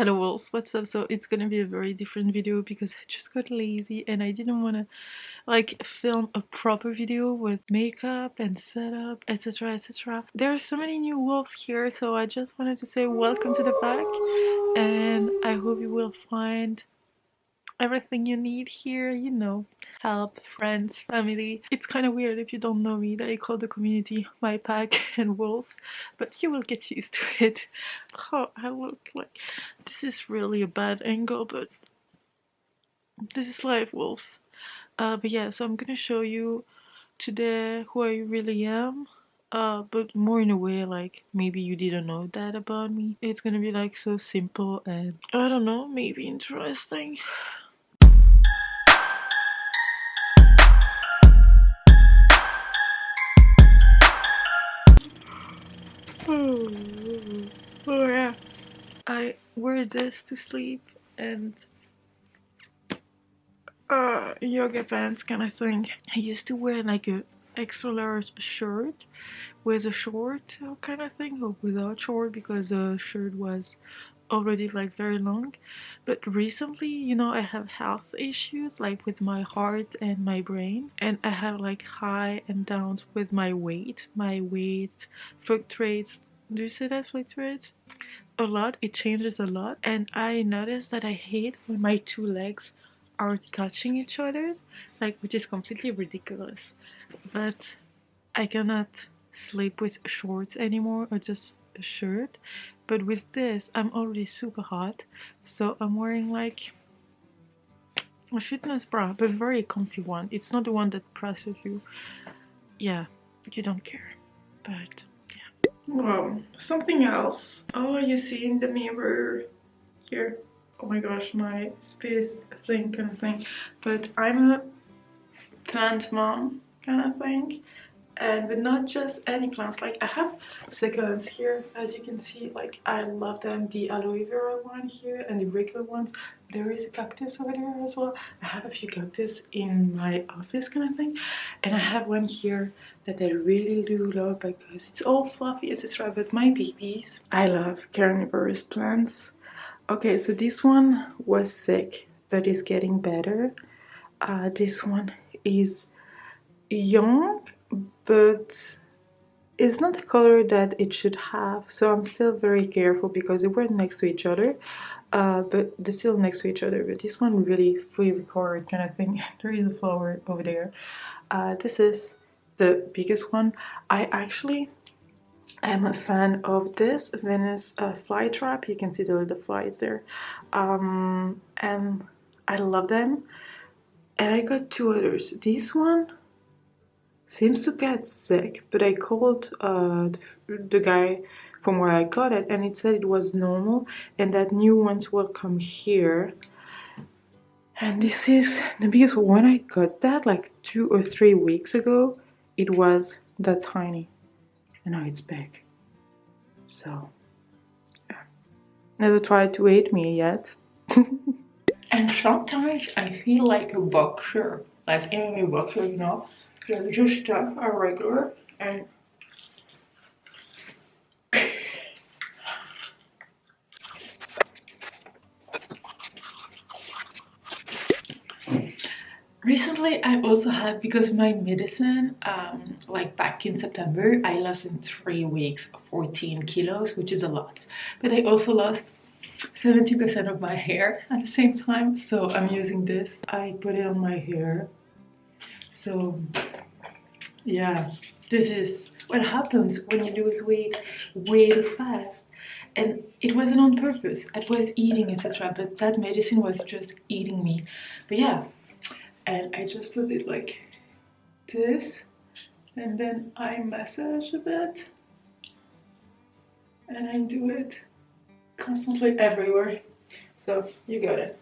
Hello wolves, what's up? So it's gonna be a very different video because I just got lazy and I didn't want to film a proper video with makeup and setup, etc, etc. There are so many new wolves here, so I just wanted to say welcome to the pack, and I hope you will find everything you need here, you know, help, friends, family. It's kind of weird if you don't know me that I call the community my pack and wolves, but you will get used to it. Oh, I look like this is really a bad angle, but this is life, wolves. But yeah, so I'm gonna show you today who I really am. But more in a way like maybe you didn't know that about me. It's gonna be like so simple and I don't know, maybe interesting. Oh yeah. I wear this to sleep and yoga pants kind of thing. I used to wear like a extra large shirt with a short kind of thing, or without short because the shirt was already like very long. But recently, you know, I have health issues like with my heart and my brain, and I have like high and downs with my weight. My weight fluctuates. Do you say that fluctuates? A lot. It changes a lot, and I noticed that I hate when my two legs are touching each other, like, which is completely ridiculous. But I cannot sleep with shorts anymore or just a shirt. But with this I'm already super hot, so I'm wearing like a fitness bra, but very comfy one. It's not the one that presses you. Yeah, you don't care. But well, something else. Oh, you see in the mirror here. Oh my gosh, my space thing kind of thing. But I'm a plant mom kind of thing. And but not just any plants. Like I have succulents here, as you can see. Like I love them. The aloe vera one here and the regular ones. There is a cactus over there as well. I have a few cactus in my office kind of thing, and I have one here that I really do love because it's all fluffy, etc. But my babies, I love carnivorous plants. Okay, so this one was sick but is getting better. This one is young, but it's not the color that it should have, so I'm still very careful because they were next to each other, but they're still next to each other. But this one really fully recovered kind of thing. There is a flower over there. This is the biggest one. I actually am a fan of this Venus fly trap. You can see the little flies there, and I love them. And I got two others. This one seems to get sick, but I called the guy from where I got it, and it said it was normal and that new ones will come here. And this is the biggest one. When I got that like 2 or 3 weeks ago, it was that tiny, and now it's big. So yeah. Never tried to eat me yet. And sometimes I feel like a boxer, like any boxer, you know. Like just a regular and recently I also had, because my medicine, like back in September, I lost in 3 weeks 14 kilos, which is a lot. But I also lost 70% of my hair at the same time, so I'm using this. I put it on my hair. So yeah, this is what happens when you lose weight way too fast. And it wasn't on purpose. I was eating, etc. But that medicine was just eating me. But yeah, and I just put it like this, and then I massage a bit, and I do it constantly everywhere. So you got it.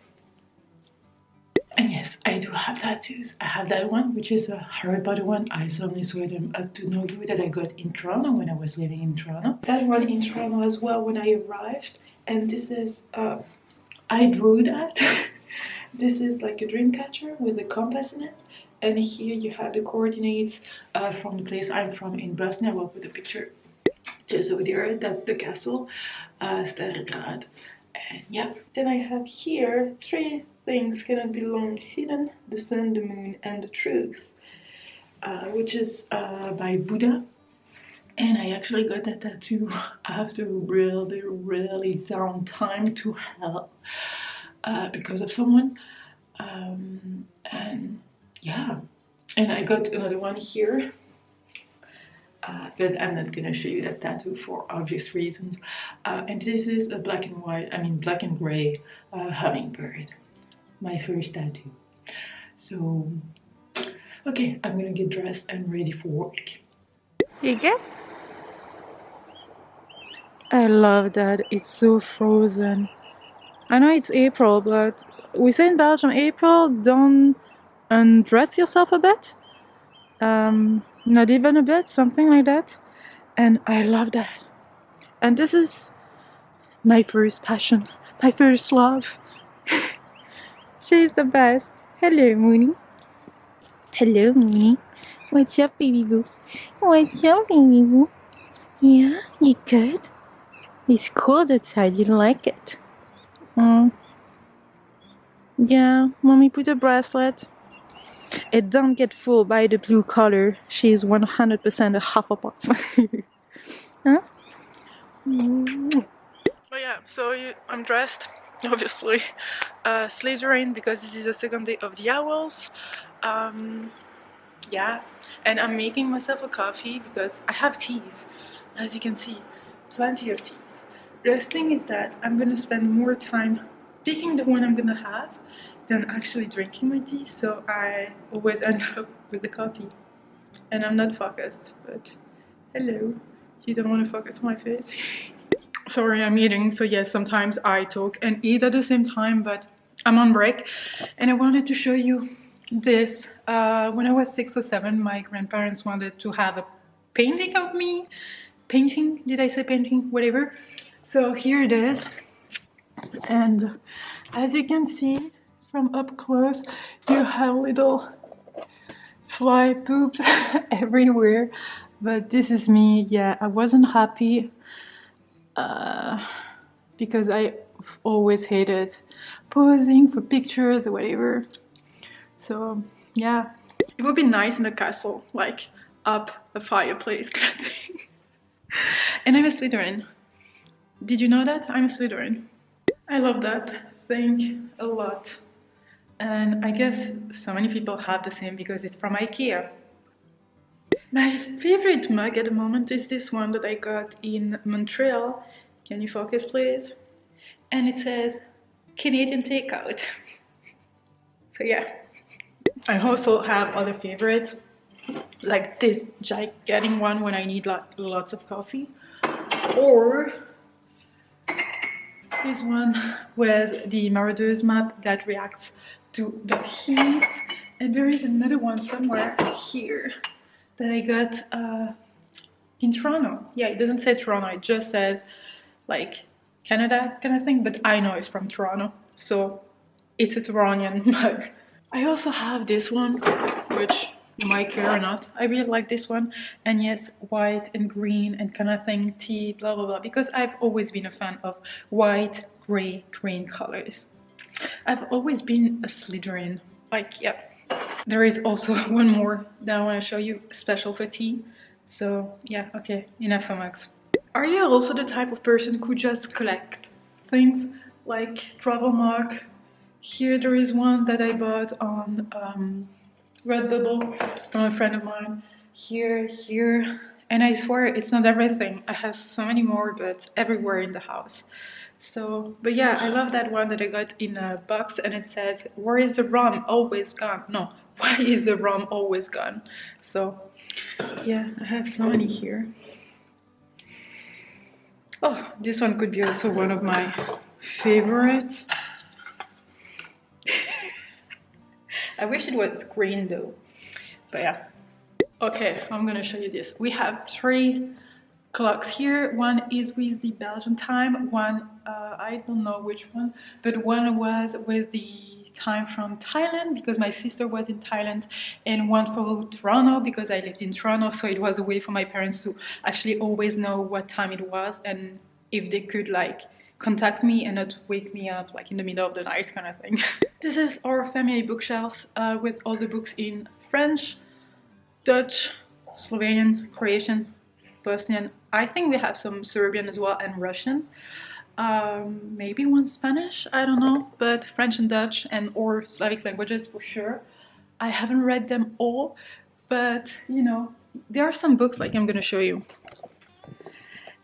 And yes, I do have tattoos. I have that one, which is a Harry Potter one. I suddenly swear them up to know you, that I got in Toronto when I was living in Toronto. That one in Toronto as well when I arrived. And this is, I drew that. This is like a dream catcher with a compass in it. And here you have the coordinates from the place I'm from in Boston. I will put a picture just over there. That's the castle, Sterrengrad. And yeah, then I have here 3 things cannot be long hidden: the sun, the moon, and the truth, which is by Buddha. And I actually got that tattoo after really down time to hell because of someone. And yeah, and I got another one here. But I'm not gonna show you that tattoo for obvious reasons. And this is a black and white, I mean black and gray hummingbird. My first tattoo. So, okay, I'm gonna get dressed and ready for work. You good? I love that it's so frozen. I know it's April, but we say in Belgium, April, don't undress yourself a bit. Not even a bit, something like that. And I love that. And this is my first passion, my first love. She's the best. Hello, Moony. Hello, Moony. What's up, baby boo? What's up, baby boo? Yeah, you good? It's cold outside, you like it? Yeah, mommy put a bracelet. It don't get fooled by the blue color. She's 100% a Hufflepuff. Huh? But yeah, so I'm dressed, obviously. Slytherin, because this is the second day of the owls. Yeah, and I'm making myself a coffee because I have teas, as you can see, plenty of teas. The thing is that I'm gonna spend more time picking the one I'm gonna have than actually drinking my tea, so I always end up with the coffee. And I'm not focused, but hello, you don't want to focus on my face? Sorry, I'm eating, so yes, sometimes I talk and eat at the same time, but I'm on break. And I wanted to show you this. When I was 6 or 7, my grandparents wanted to have a painting of me. Painting? Did I say painting? Whatever. So here it is. And as you can see from up close, you have little fly poops everywhere. But this is me. Yeah, I wasn't happy because I always hated posing for pictures or whatever. So yeah, it would be nice in a castle, like up a fireplace kind of thing. And I'm a Slytherin. Did you know that? I'm a Slytherin. I love that thing a lot. And I guess so many people have the same because it's from IKEA. My favorite mug at the moment is this one that I got in Montreal. Can you focus, please? And it says Canadian takeout. So yeah. I also have other favorites, like this gigantic one when I need lots of coffee, or this one with the Marauders map that reacts to the heat. And there is another one somewhere here that I got in Toronto. Yeah, it doesn't say Toronto, it just says like Canada kind of thing, but I know it's from Toronto, so it's a Torontian mug. I also have this one, which you might care or not. I really like this one, and yes, white and green and kind of thing, tea, blah blah blah, because I've always been a fan of white, gray, green colors. I've always been a Slytherin, like, yeah. There is also one more that I want to show you, special for tea. So yeah, okay, enough for mugs. Are you also the type of person who just collect things like travel mug? Here there is one that I bought on Redbubble from a friend of mine. Here, and I swear it's not everything. I have so many more, but everywhere in the house. So, but yeah, I love that one that I got in a box, and it says, "Where is the rum? Always gone." No, why is the rum always gone? So yeah, I have so many here. Oh, this one could be also one of my favorites. I wish it was green though, but yeah. Okay, I'm gonna show you this. We have 3 clocks here. One is with the Belgian time, one, I don't know which one, but one was with the time from Thailand because my sister was in Thailand, and one for Toronto because I lived in Toronto, so it was a way for my parents to actually always know what time it was and if they could like contact me and not wake me up like in the middle of the night kind of thing. This is our family bookshelves with all the books in French, Dutch, Slovenian, Croatian, Bosnian. I think we have some Serbian as well and Russian. Maybe one Spanish, I don't know, but French and Dutch and or Slavic languages for sure. I haven't read them all, but you know, there are some books like I'm gonna show you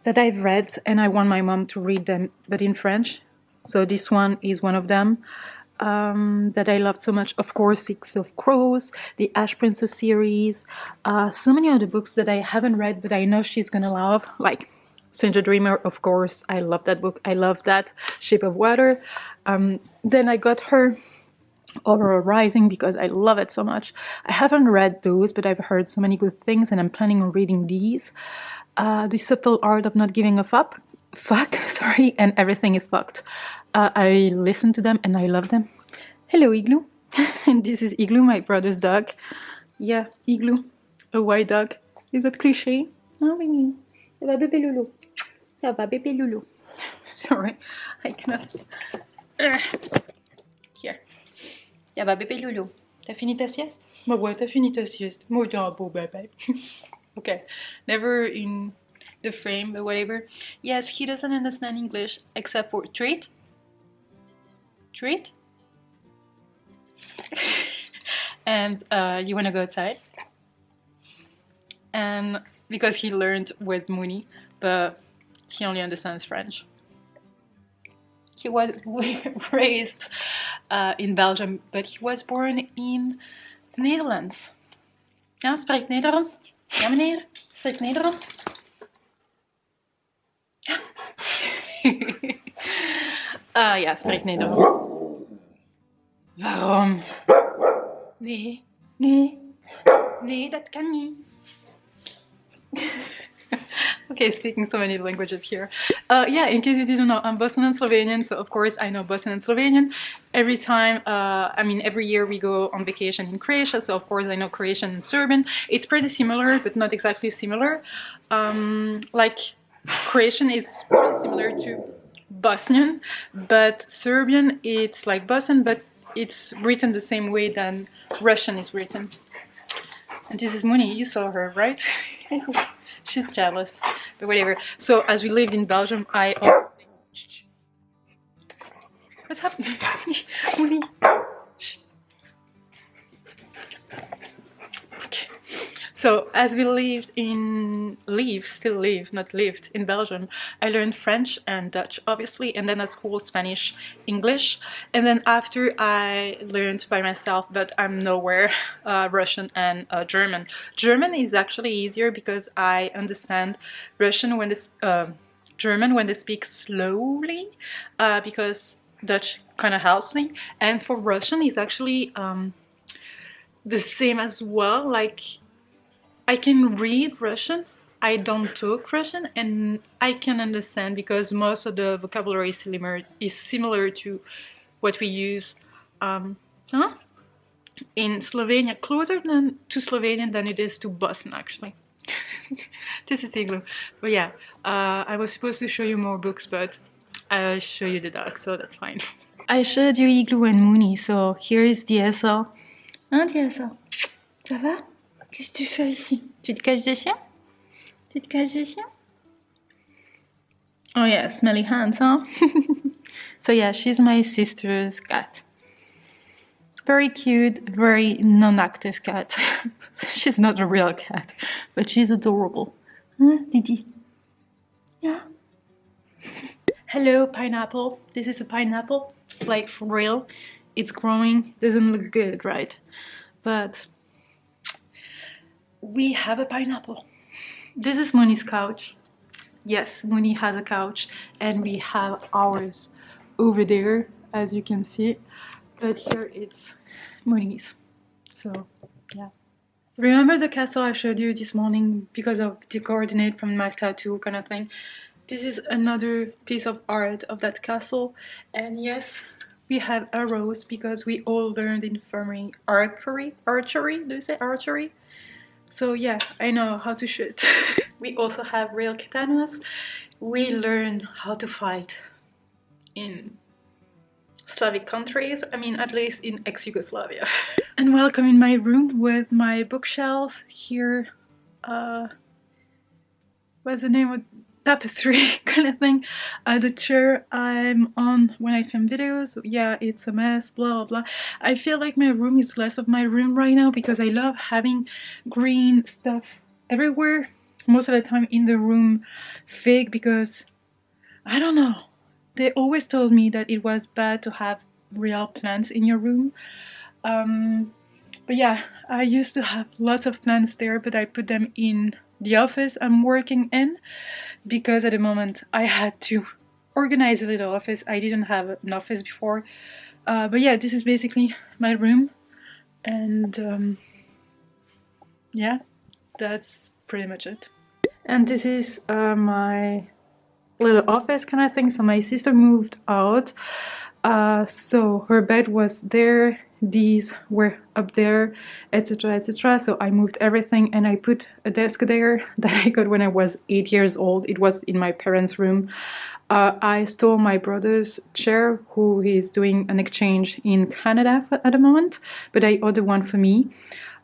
that I've read and I want my mom to read them, but in French. So this one is one of them that I loved so much. Of course, Six of Crows, the Ash Princess series, so many other books that I haven't read, but I know she's gonna love, like Stranger Dreamer, of course. I love that book. I love that. Shape of Water. Then I got her Aurora Rising because I love it so much. I haven't read those, but I've heard so many good things and I'm planning on reading these. The Subtle Art of Not Giving a Fuck, sorry, and Everything is Fucked. I listen to them and I love them. Hello, Igloo. And this is Igloo, my brother's dog. Yeah, Igloo, a white dog. Is that cliche? Oh, oui. Ça va, bébé loulou. Ça va, bébé loulou. Sorry, I cannot. Here. Ça va, bébé loulou. T'as fini ta sieste? Bah ouais, t'as fini ta sieste. Moi, t'es un beau bébé. Okay, never in the frame, but whatever. Yes, he doesn't understand English except for treat. Treat? And you wanna go outside? And because he learned with Moony, but he only understands French. He was raised in Belgium, but he was born in Netherlands. Ja, spreekt Nederlands? Ja, meneer? Spreekt Nederlands? Ja. Ja, spreekt Nederlands. Waarom? Nee, nee, nee, dat kan niet. Okay, speaking so many languages here. Yeah, in case you didn't know, I'm Bosnian and Slovenian, so of course I know Bosnian and Slovenian. Every time, every year we go on vacation in Croatia, so of course I know Croatian and Serbian. It's pretty similar, but not exactly similar. Like, Croatian is pretty similar to Bosnian, but Serbian, it's like Bosnian, but it's written the same way than Russian is written. And this is Moony, you saw her, right? She's jealous, but whatever. So as we lived in Belgium, what's happening? Moony. Okay. So as we still live in Belgium, I learned French and Dutch, obviously, and then at school Spanish, English, and then after I learned by myself, but I'm nowhere, Russian and German. German is actually easier because I understand Russian when German when they speak slowly, because Dutch kind of helps me, and for Russian is actually the same as well. Like, I can read Russian, I don't talk Russian, and I can understand because most of the vocabulary is similar to what we use in Slovenia, closer to Slovenian than it is to Boston, actually. This is Igloo. But yeah, I was supposed to show you more books, but I'll show you the dog, so that's fine. I showed you Igloo and Moony, so here is DSL. Hein, DSL? Ça va? Qu'est-ce que tu fais ici? Tu te caches des chiens? Tu te caches des chiens? Oh yeah, smelly hands, huh? So yeah, she's my sister's cat. Very cute, very non-active cat. She's not a real cat, but she's adorable. Huh, Didi? Yeah. Hello, pineapple. This is a pineapple. Like, for real. It's growing. Doesn't look good, right? But we have a pineapple. This is Moony's couch. Yes, Moony has a couch, and we have ours over there, as you can see. But here it's Moony's. So, yeah. Remember the castle I showed you this morning because of the coordinate from my tattoo kind of thing? This is another piece of art of that castle. And yes, we have arrows because we all learned in infirmary archery. Do you say archery? So yeah, I know how to shoot. We also have real katanas. We learn how to fight. in Slavic countries, I mean at least in ex-Yugoslavia. And welcome in my room with my bookshelves here. What's the name of tapestry kind of thing. The chair I'm on when I film videos, yeah, it's a mess, blah blah blah. I feel like my room is less of my room right now because I love having green stuff everywhere, most of the time in the room fig, because I don't know, they always told me that it was bad to have real plants in your room. But yeah, I used to have lots of plants there, but I put them in the office I'm working in because at the moment I had to organize a little office. I didn't have an office before. But yeah, this is basically my room, and yeah, that's pretty much it. And this is my little office kind of thing. So my sister moved out, so her bed was there, these were up there, etc etc. So I moved everything and I put a desk there that I got when I was 8 years old. It was in my parents' room. I stole my brother's chair, who is doing an exchange in Canada at the moment, but I ordered one for me.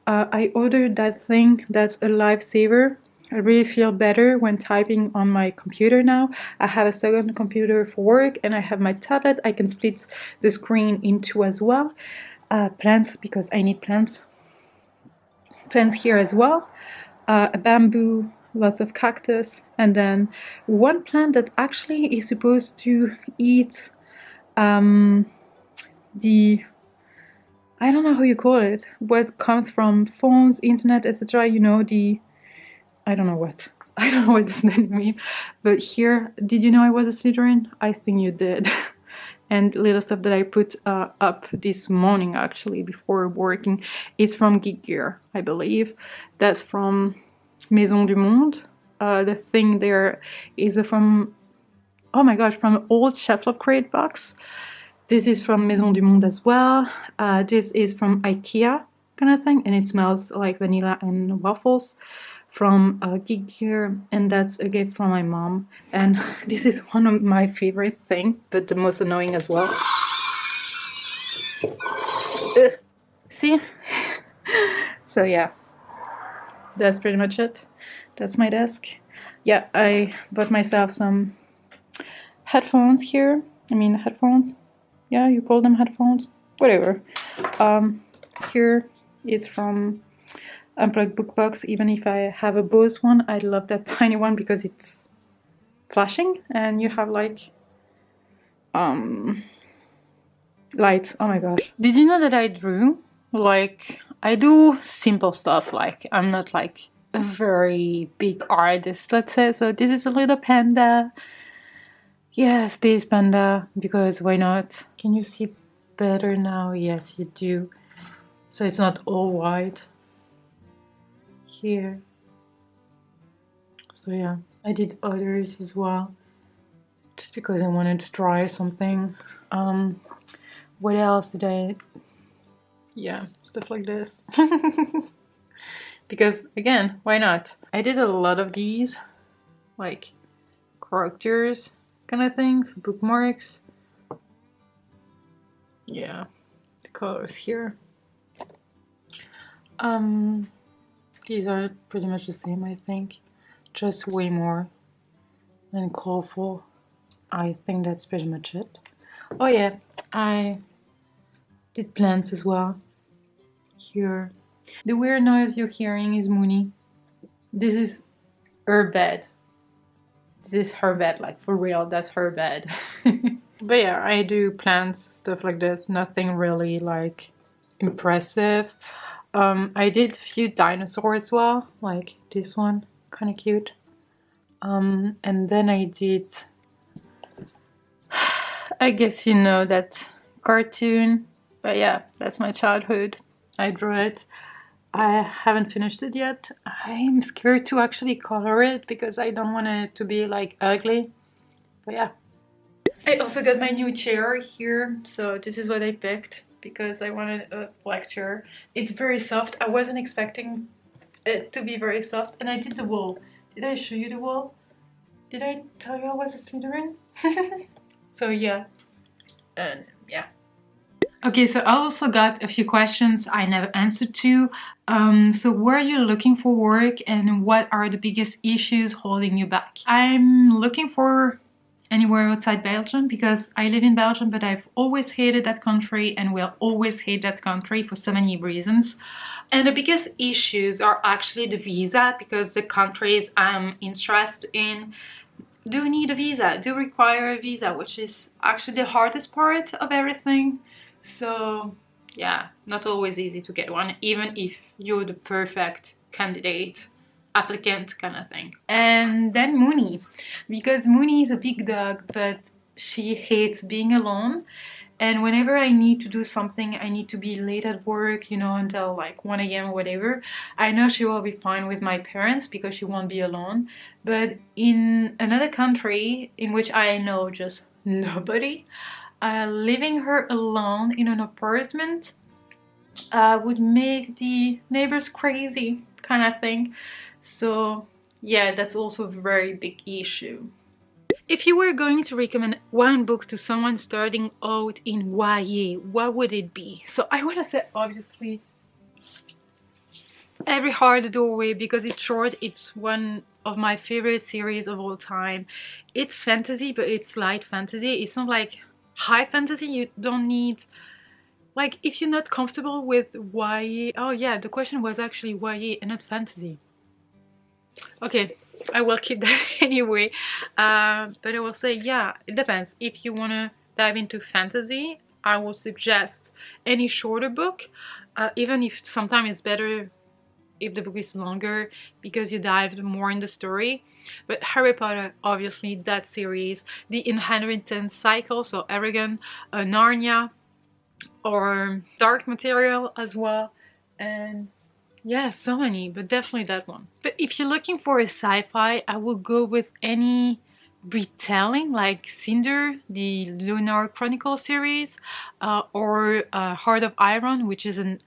I ordered that thing that's a lifesaver. I really feel better when typing on my computer now. I have a second computer for work and I have my tablet. I can split the screen in two as well. Plants, because I need plants. Plants here as well. A bamboo, lots of cactus, and then one plant that actually is supposed to eat the, I don't know how you call it, what comes from phones, internet, etc. You know, the, I don't know what does that mean. But here, did you know I was a Slytherin? I think you did. And little stuff that I put up this morning actually before working is from Geek Gear, I believe. That's from Maison du Monde. The thing there is from, oh my gosh, from old Chef of Crate box. This is from Maison du Monde as well. This is from IKEA kind of thing, and it smells like vanilla and waffles, from Geek Gear, and that's a gift from my mom. And this is one of my favorite things, but the most annoying as well. See? So yeah, that's pretty much it. That's my desk. Yeah, I bought myself some headphones here. I mean headphones. Yeah, you call them headphones? Whatever. Here it's from Unplugged Book Box. Even if I have a Bose one, I love that tiny one because it's flashing and you have like lights. Oh my gosh. Did you know that I drew? Like, I do simple stuff, like I'm not like a very big artist, let's say. So this is a little panda. Yeah, space panda, because why not? Can you see better now? Yes, you do. So it's not all white here. So yeah, I did others as well, just because I wanted to try something. What else did I? Yeah, stuff like this. Because again, why not? I did a lot of these, like characters kind of thing for bookmarks. Yeah, the colors here. These are pretty much the same, I think, just way more and colorful. I think that's pretty much it. Oh yeah, I did plants as well. Here. The weird noise you're hearing is Moony. This is her bed. This is her bed, like for real, that's her bed. But yeah, I do plants, stuff like this, nothing really like impressive. I did a few dinosaurs as well, like this one, kind of cute. And then I did, I guess you know that cartoon, but yeah, that's my childhood. I drew it. I haven't finished it yet. I'm scared to actually color it because I don't want it to be like ugly, but yeah. I also got my new chair here, so this is what I picked because I wanted a black chair. It's very soft. I wasn't expecting it to be very soft, and I did the wall. Did I show you the wall? Did I tell you I was a Slytherin? So yeah, And yeah. Okay, so I also got a few questions I never answered to. So where are you looking for work and what are the biggest issues holding you back? I'm looking for anywhere outside Belgium because I live in Belgium, but I've always hated that country and will always hate that country for so many reasons. And the biggest issues are actually the visa, because the countries I'm interested in do need a visa, do require a visa, which is actually the hardest part of everything. So yeah, not always easy to get one, even if you're the perfect candidate, applicant kind of thing. And then Moony, because Moony is a big dog, but she hates being alone. And whenever I need to do something, I need to be late at work, you know, until like 1 a.m. or whatever, I know she will be fine with my parents because she won't be alone. But in another country in which I know just nobody, leaving her alone in an apartment would make the neighbors crazy kind of thing. So yeah, that's also a very big issue. If you were going to recommend one book to someone starting out in YA, what would it be? So I want to say obviously Every Hard Doorway, because it's short. It's one of my favorite series of all time. It's fantasy, but it's light fantasy. It's not like high fantasy. You don't need, like, if you're not comfortable with YA. Oh yeah, the question was actually YA and not fantasy. Okay, I will keep that anyway. But I will say, yeah, it depends. If you want to dive into fantasy, I will suggest any shorter book, even if sometimes it's better if the book is longer because you dive more in the story. But Harry Potter, obviously, that series, The Inheritance Cycle, so Eragon, Narnia, or Dark Material as well, and yeah, so many, but definitely that one. But if you're looking for a sci-fi, I will go with any retelling like Cinder, the Lunar Chronicle series, or Heart of Iron, which is an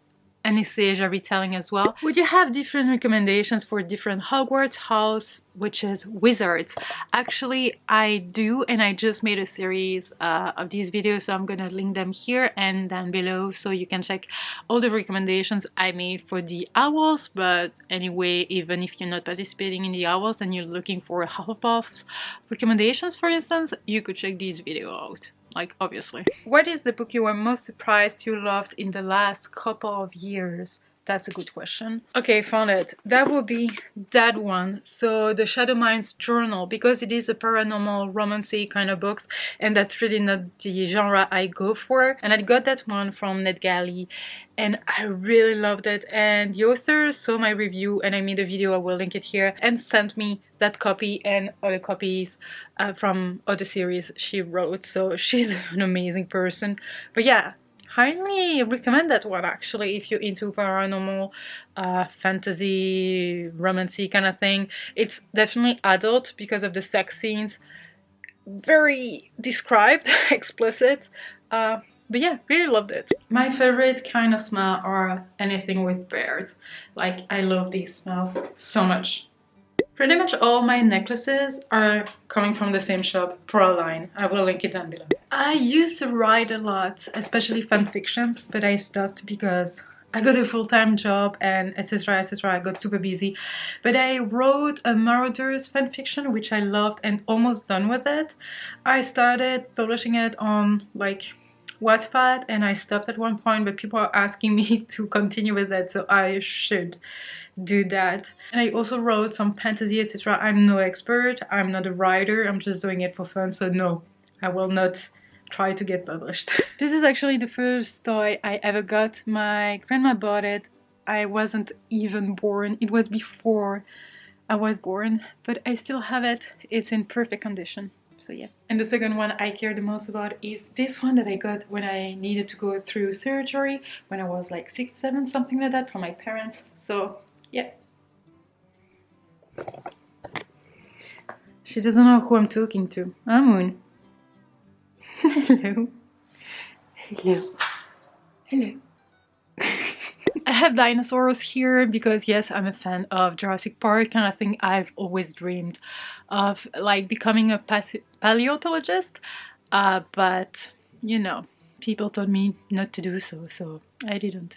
Anastasia retelling as well. Would you have different recommendations for different Hogwarts house, which is wizards? Actually, I do, and I just made a series of these videos, so I'm gonna link them here and down below so you can check all the recommendations I made for the owls. But anyway, even if you're not participating in the owls and you're looking for Hufflepuff's recommendations, for instance, you could check these videos out. Like, obviously. What is the book you were most surprised you loved in the last couple of years? That's a good question. Okay, found it. That would be that one. So the Shadow Mind's Journal, because it is a paranormal romancy kind of books, and that's really not the genre I go for. And I got that one from NetGalley, and I really loved it. And the author saw my review, and I made a video, I will link it here, and sent me that copy and other copies from other series she wrote. So she's an amazing person. But yeah, highly recommend that one actually if you're into paranormal, fantasy, romancy kind of thing. It's definitely adult because of the sex scenes, very described, explicit. But yeah, really loved it. My favorite kind of smell are anything with bears. Like, I love these smells so much. Pretty much all my necklaces are coming from the same shop, Proline. I will link it down below. I used to write a lot, especially fan fictions, but I stopped because I got a full-time job and etc, etc. I got super busy. But I wrote a Marauders fanfiction, which I loved, and almost done with it. I started publishing it on like Wattpad and I stopped at one point, but people are asking me to continue with it, so I should do that. And I also wrote some fantasy, etc. I'm no expert, I'm not a writer, I'm just doing it for fun, so no, I will not try to get published. This is actually the first toy I ever got. My grandma bought it. I wasn't even born. It was before I was born, but I still have it. It's in perfect condition. So yeah. And the second one I care the most about is this one that I got when I needed to go through surgery when I was like 6, 7, something like that, from my parents. So yeah. She doesn't know who I'm talking to. I'm Moon. Hello. Hello. Hello. I have dinosaurs here because yes, I'm a fan of Jurassic Park, and I think I've always dreamed of like becoming a paleontologist, but you know, people told me not to do so, so I didn't.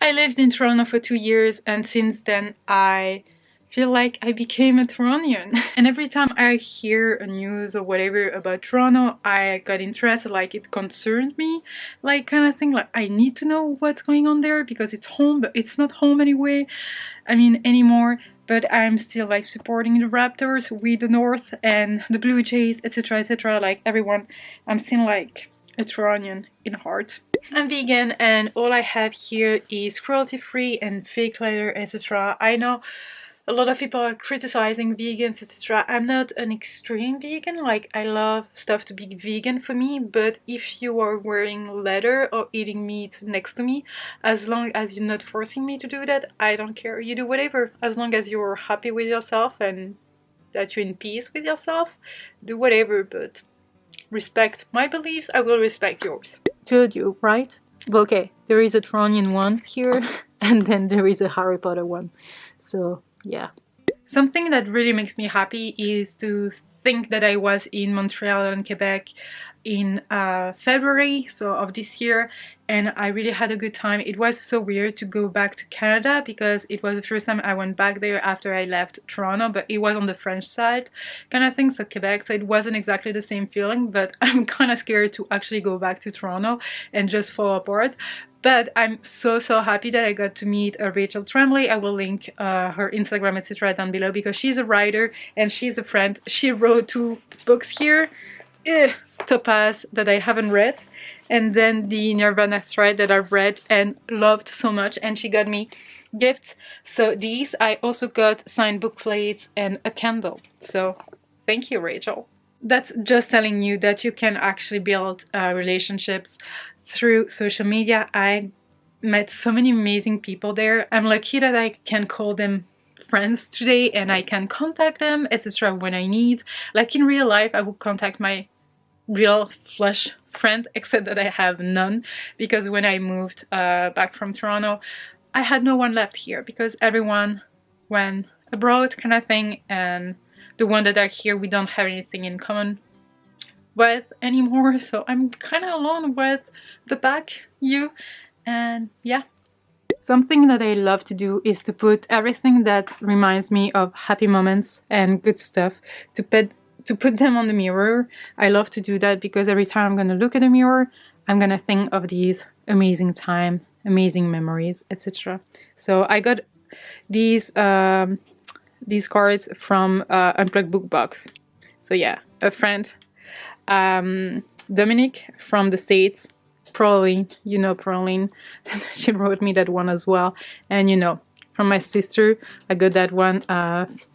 I lived in Toronto for 2 years, and since then I feel like I became a Torontonian. And every time I hear a news or whatever about Toronto, I got interested, like it concerned me, like kind of thing, like I need to know what's going on there because it's home, but it's not home anyway, I mean anymore. But I'm still like supporting the Raptors with the North and the Blue Jays, etc, etc, like everyone. I'm still like a Torontonian in heart. I'm vegan and all I have here is cruelty free and fake leather, etc. I know a lot of people are criticizing vegans, etc. I'm not an extreme vegan, like I love stuff to be vegan for me, but if you are wearing leather or eating meat next to me, as long as you're not forcing me to do that, I don't care. You do whatever, as long as you're happy with yourself and that you're in peace with yourself, do whatever, but respect my beliefs, I will respect yours. Told you, right? Okay, there is a Tronian one here, and then there is a Harry Potter one. So, yeah. Something that really makes me happy is to think that I was in Montreal and Quebec in February of this year, and I really had a good time. It was so weird to go back to Canada because it was the first time I went back there after I left Toronto, but it was on the French side kind of thing, so Quebec, so it wasn't exactly the same feeling, but I'm kind of scared to actually go back to Toronto and just fall apart. But I'm so happy that I got to meet Rachel Tremblay. I will link her Instagram, etc. down below because she's a writer and she's a friend. She wrote 2 books here. Topaz that I haven't read, and then the Nirvana thread that I've read and loved so much, and she got me gifts. So these, I also got signed book plates and a candle. So thank you, Rachel. That's just telling you that you can actually build relationships through social media. I met so many amazing people there. I'm lucky that I can call them friends today and I can contact them, etc. when I need. Like in real life, I would contact my real flesh friend, except that I have none because when I moved back from Toronto, I had no one left here because everyone went abroad kind of thing, and the one that are here we don't have anything in common with anymore, so I'm kind of alone with the back you. And yeah, something that I love to do is to put everything that reminds me of happy moments and good stuff to put them on the mirror. I love to do that because every time I'm gonna look at a mirror, I'm gonna think of these amazing time, amazing memories, etc. So I got these cards from Unplugged Book Box. So yeah, a friend, Dominic from the States, Pauline, you know Pauline, she wrote me that one as well. And you know, from my sister, I got that one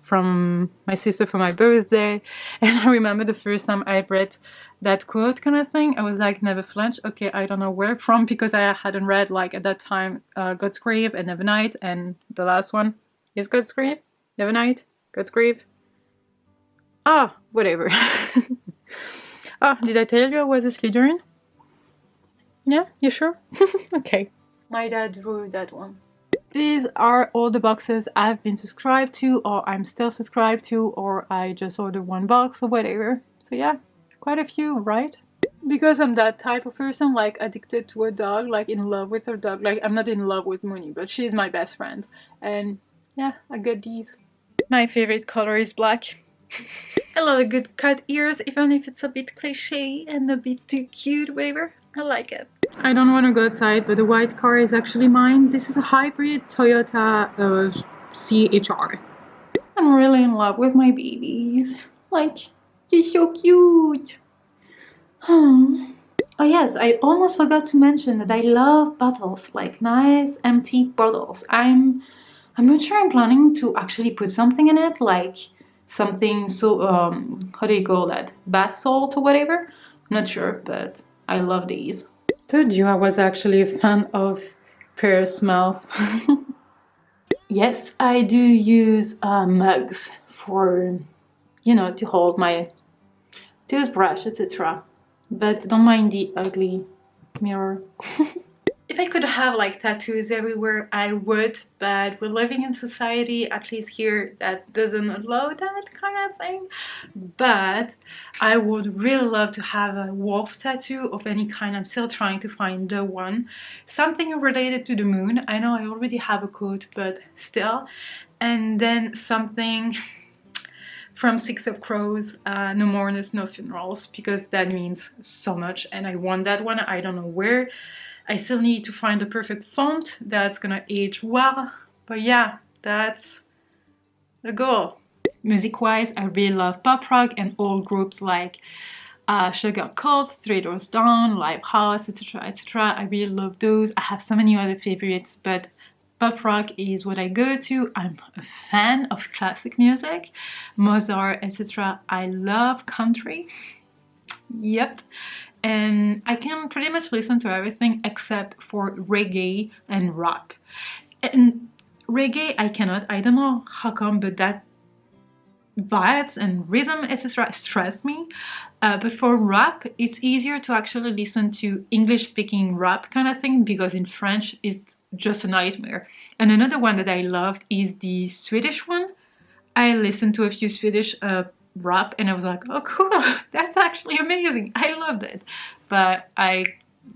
from my sister for my birthday. And I remember the first time I read that quote kind of thing, I was like, never flinch. Okay, I don't know where from because I hadn't read like at that time God's Grave and Nevernight, and the last one is God's Grave, Nevernight, God's Grave. Ah, whatever. Oh, did I tell you I was a Slytherin? Yeah, you sure? Okay. My dad drew that one. These are all the boxes I've been subscribed to, or I'm still subscribed to, or I just ordered 1 box or whatever. So yeah, quite a few, right? Because I'm that type of person, like addicted to a dog, like in love with her dog. Like I'm not in love with Moony, but she's my best friend. And yeah, I got these. My favorite color is black. I love a good cut ears, even if it's a bit cliche and a bit too cute, whatever. I like it. I don't want to go outside, but the white car is actually mine. This is a hybrid Toyota CHR. I'm really in love with my babies. Like, they're so cute. Oh yes, I almost forgot to mention that I love bottles, like nice empty bottles. I'm not sure I'm planning to actually put something in it, like something so how do you call that? Bath salt or whatever? Not sure, but I love these. Told you I was actually a fan of pear smells. Yes, I do use mugs for, you know, to hold my toothbrush, etc. But don't mind the ugly mirror. If I could have like tattoos everywhere, I would, but we're living in society, at least here, that doesn't allow that kind of thing. But I would really love to have a wolf tattoo of any kind. I'm still trying to find the one. Something related to the moon. I know I already have a quote, but still. And then something from Six of Crows, no mourners, no funerals, because that means so much and I want that one. I don't know where. I still need to find the perfect font that's gonna age well, but yeah, that's the goal. Music-wise, I really love pop rock and old groups like Sugar Cult, Three Doors Down, Lifehouse, etc, etc. I really love those. I have so many other favorites, but pop rock is what I go to. I'm a fan of classic music, Mozart, etc. I love country. Yep. And I can pretty much listen to everything except for reggae and rap. And reggae I cannot. I don't know how come, but that vibes and rhythm, etc. stress me. But for rap, it's easier to actually listen to English-speaking rap kind of thing, because in French it's just a nightmare. And another one that I loved is the Swedish one. I listened to a few Swedish rap and I was like, oh cool, that's actually amazing. I loved it. But I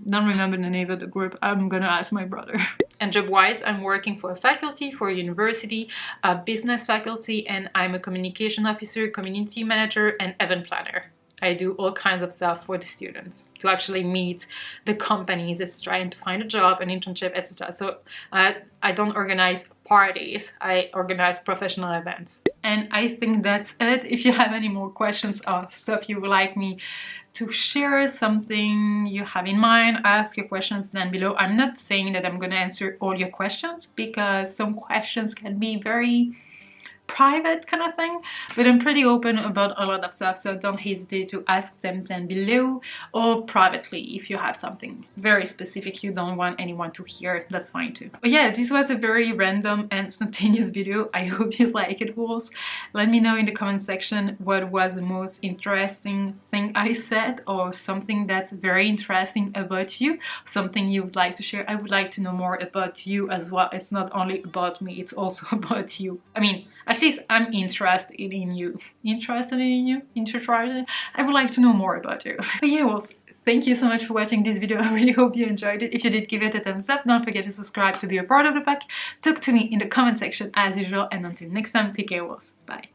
don't remember the name of the group. I'm gonna ask my brother. And job-wise, I'm working for a faculty, for a university, a business faculty, and I'm a communication officer, community manager, and event planner. I do all kinds of stuff for the students to actually meet the companies, etc., and to find a job, an internship, etc. So I don't organize parties, I organize professional events. And I think that's it. If you have any more questions or stuff you would like me to share, something you have in mind, ask your questions down below. I'm not saying that I'm going to answer all your questions, because some questions can be very private kind of thing, but I'm pretty open about a lot of stuff, so don't hesitate to ask them down below, or privately if you have something very specific you don't want anyone to hear, that's fine too. But yeah, this was a very random and spontaneous video. I hope you like it, wolves. Let me know in the comment section what was the most interesting thing I said, or something that's very interesting about you, something you would like to share. I would like to know more about you as well. It's not only about me, it's also about you. I mean, at least I'm interested in you. Interested in you? Interested? I would like to know more about you. But yeah, well, thank you so much for watching this video. I really hope you enjoyed it. If you did, give it a thumbs up. Don't forget to subscribe to be a part of the pack. Talk to me in the comment section as usual. And until next time, take care, wolves. Bye.